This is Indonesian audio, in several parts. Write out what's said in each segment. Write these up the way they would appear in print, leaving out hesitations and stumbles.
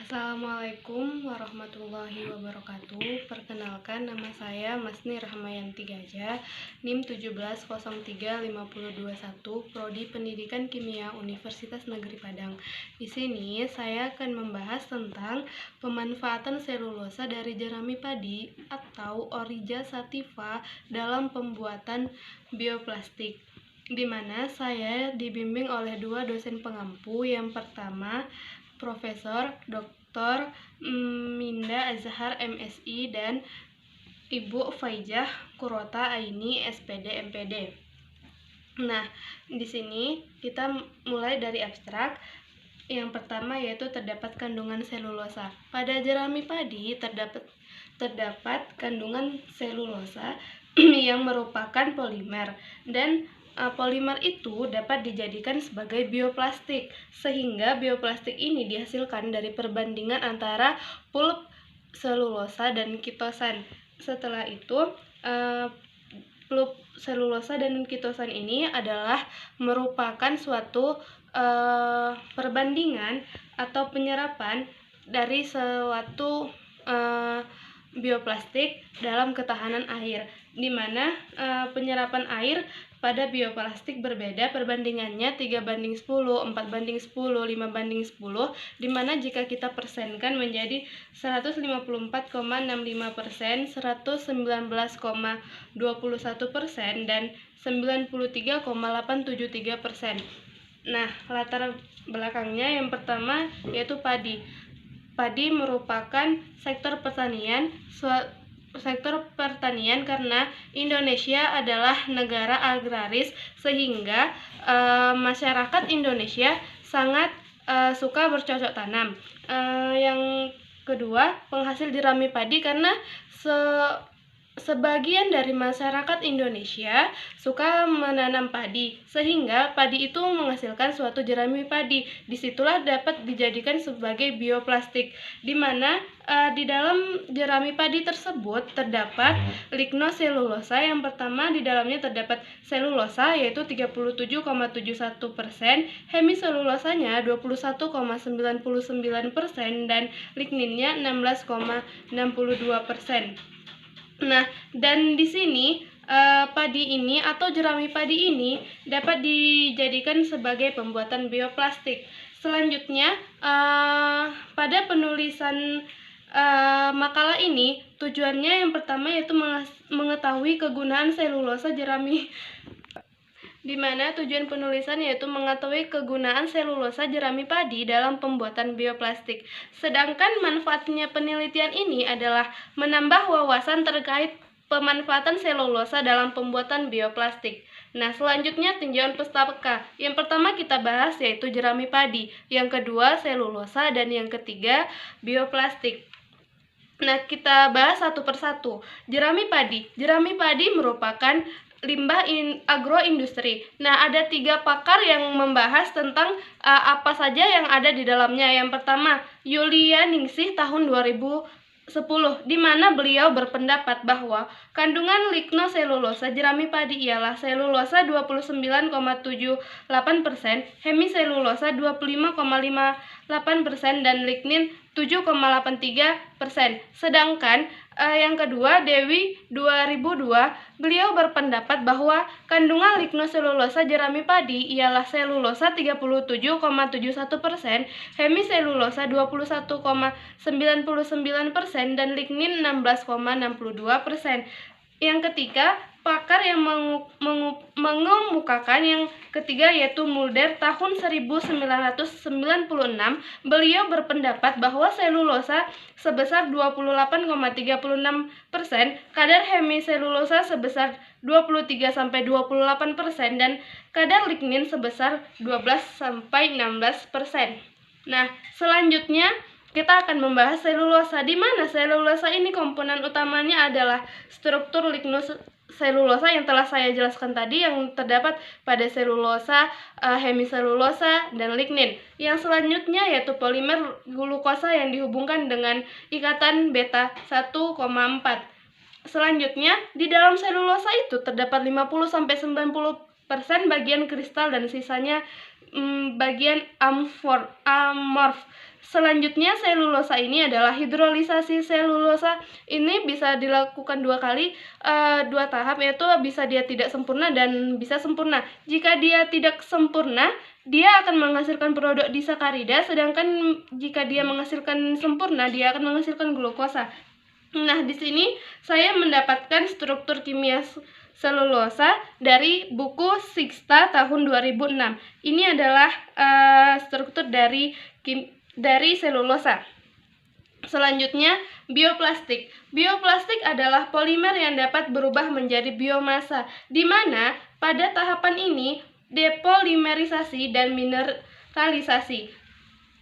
Assalamualaikum warahmatullahi wabarakatuh. Perkenalkan, nama saya Masni Rahmayanti Gajah, NIM 17035021, Prodi Pendidikan Kimia Universitas Negeri Padang. Di sini saya akan membahas tentang pemanfaatan selulosa dari jerami padi atau Oryza sativa dalam pembuatan bioplastik, di mana saya dibimbing oleh dua dosen pengampu. Yang pertama, Profesor Dr. Minda Azhar MSI dan Ibu Faijah Kurota Aini SPD MPD. Nah, di sini kita mulai dari abstrak. Yang pertama yaitu terdapat kandungan selulosa. Pada jerami padi terdapat kandungan selulosa yang merupakan polimer, dan polimer itu dapat dijadikan sebagai bioplastik, sehingga bioplastik ini dihasilkan dari perbandingan antara pulp selulosa dan kitosan. Setelah itu, pulp selulosa dan kitosan ini adalah merupakan suatu perbandingan atau penyerapan dari suatu bioplastik dalam ketahanan air, di mana penyerapan air pada bioplastik berbeda perbandingannya 3:10, 4:10, 5:10, di mana jika kita persenkan menjadi 154,65%, 119,21%, dan 93,873%. Nah, latar belakangnya yang pertama yaitu padi. Padi merupakan sektor pertanian karena Indonesia adalah negara agraris, sehingga masyarakat Indonesia sangat suka bercocok tanam. Yang kedua, penghasil jerami padi karena sebagian dari masyarakat Indonesia suka menanam padi, sehingga padi itu menghasilkan suatu jerami padi. Disitulah dapat dijadikan sebagai bioplastik, di mana di dalam jerami padi tersebut terdapat lignoselulosa. Yang pertama, di dalamnya terdapat selulosa yaitu 37,71%, hemiselulosanya 21,99%, dan ligninnya 16,62%. Nah, dan di sini padi ini atau jerami padi ini dapat dijadikan sebagai pembuatan bioplastik. Selanjutnya, pada penulisan makalah ini, tujuannya yang pertama yaitu mengetahui kegunaan selulosa jerami, di mana tujuan penulisan yaitu mengetahui kegunaan selulosa jerami padi dalam pembuatan bioplastik. Sedangkan manfaatnya penelitian ini adalah menambah wawasan terkait pemanfaatan selulosa dalam pembuatan bioplastik. Nah, selanjutnya tinjauan pustaka. Yang pertama kita bahas yaitu jerami padi, yang kedua selulosa, dan yang ketiga bioplastik. Nah, kita bahas satu persatu. Jerami padi. Jerami padi merupakan limbah agroindustri. Nah, ada 3 pakar yang membahas tentang apa saja yang ada di dalamnya. Yang pertama, Yulia Ningsih tahun 2010, di mana beliau berpendapat bahwa kandungan lignoselulosa jerami padi ialah selulosa 29,78%, hemiselulosa 25,58%, dan lignin 7,83%. Sedangkan yang kedua, Dewi 2002, beliau berpendapat bahwa kandungan lignoselulosa jerami padi ialah selulosa 37,71%, hemiselulosa 21,99%, dan lignin 16,62%. Yang ketiga, pakar yang mengemukakan yang ketiga yaitu Mulder tahun 1996, beliau berpendapat bahwa selulosa sebesar 28,36%, kadar hemiselulosa sebesar 23-28%, dan kadar lignin sebesar 12-16%. Nah, selanjutnya kita akan membahas selulosa, di mana selulosa ini komponen utamanya adalah struktur lignoselulosa yang telah saya jelaskan tadi, yang terdapat pada selulosa, hemiselulosa, dan lignin. Yang selanjutnya yaitu polimer glukosa yang dihubungkan dengan ikatan beta 1,4. Selanjutnya, di dalam selulosa itu terdapat 50-90% bagian kristal dan sisanya bagian amorf. selanjutnya selulosa ini adalah hidrolisasi selulosa. Ini bisa dilakukan dua kali, dua tahap, yaitu bisa dia tidak sempurna dan bisa sempurna. Jika dia tidak sempurna, dia akan menghasilkan produk disakarida, sedangkan jika dia menghasilkan sempurna, dia akan menghasilkan glukosa. Nah, di sini saya mendapatkan struktur kimia selulosa dari buku Sixta tahun 2006. Ini adalah struktur dari selulosa. Selanjutnya, bioplastik. Bioplastik adalah polimer yang dapat berubah menjadi biomasa, di mana pada tahapan ini depolimerisasi dan mineralisasi.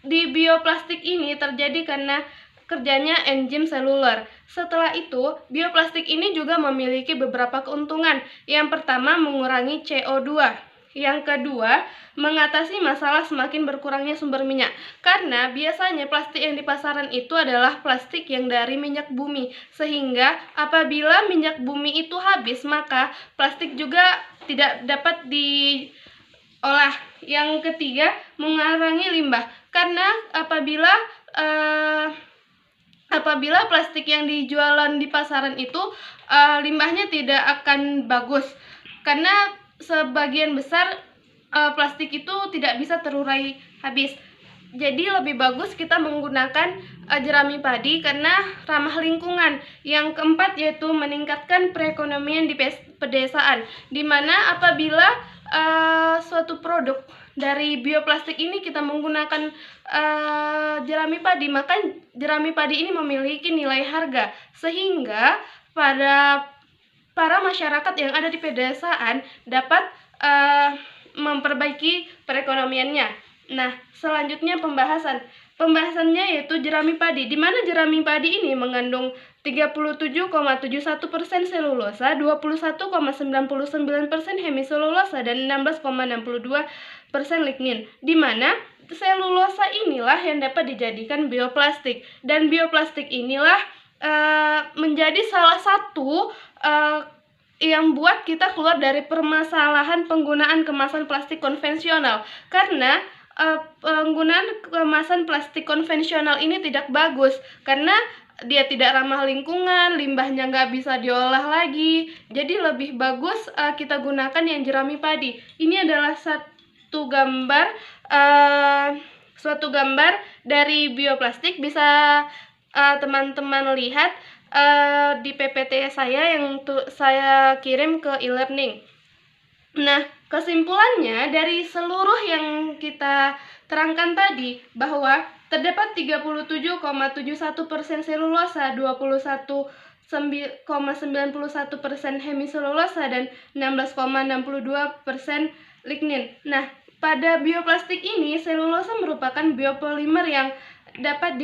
Di bioplastik ini terjadi karena kerjanya enzim seluler. Setelah itu, bioplastik ini juga memiliki beberapa keuntungan. Yang pertama, mengurangi CO2. Yang kedua, mengatasi masalah semakin berkurangnya sumber minyak. Karena biasanya plastik yang di pasaran itu adalah plastik yang dari minyak bumi. Sehingga apabila minyak bumi itu habis, maka plastik juga tidak dapat diolah. Yang ketiga, mengurangi limbah. Karena apabila plastik yang dijualan di pasaran itu limbahnya tidak akan bagus, karena sebagian besar plastik itu tidak bisa terurai habis. Jadi lebih bagus kita menggunakan jerami padi karena ramah lingkungan. Yang keempat yaitu meningkatkan perekonomian di pedesaan, di mana apabila suatu produk dari bioplastik ini kita menggunakan jerami padi, maka jerami padi ini memiliki nilai harga, sehingga para masyarakat yang ada di pedesaan dapat memperbaiki perekonomiannya. Nah, selanjutnya pembahasannya yaitu jerami padi, di mana jerami padi ini mengandung 37,71% selulosa, 21,99% hemiselulosa, dan 16,62% lignin, di mana selulosa inilah yang dapat dijadikan bioplastik, dan bioplastik inilah menjadi salah satu yang buat kita keluar dari permasalahan penggunaan kemasan plastik konvensional, karena penggunaan kemasan plastik konvensional ini tidak bagus karena dia tidak ramah lingkungan, limbahnya nggak bisa diolah lagi. Jadi lebih bagus kita gunakan yang jerami padi. Ini adalah suatu gambar dari bioplastik. Bisa teman-teman lihat di PPT saya yang saya kirim ke e-learning. Nah, kesimpulannya dari seluruh yang kita terangkan tadi, bahwa terdapat 37,71% selulosa, 21,91% hemiselulosa, dan 16,62% lignin. Nah, pada bioplastik ini, selulosa merupakan biopolimer yang dapat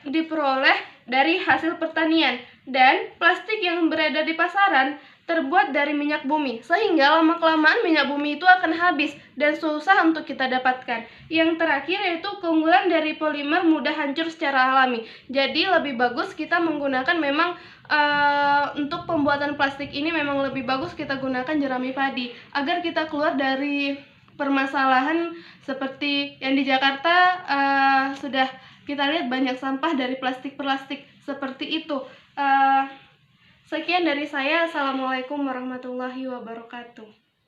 diperoleh dari hasil pertanian, dan plastik yang beredar di pasaran terbuat dari minyak bumi, sehingga lama-kelamaan minyak bumi itu akan habis dan susah untuk kita dapatkan. Yang terakhir yaitu keunggulan dari polimer mudah hancur secara alami. Jadi lebih bagus kita menggunakan memang untuk pembuatan plastik ini memang lebih bagus kita gunakan jerami padi, agar kita keluar dari permasalahan seperti yang di Jakarta sudah kita lihat banyak sampah dari plastik seperti itu. Sekian dari saya. Assalamualaikum warahmatullahi wabarakatuh.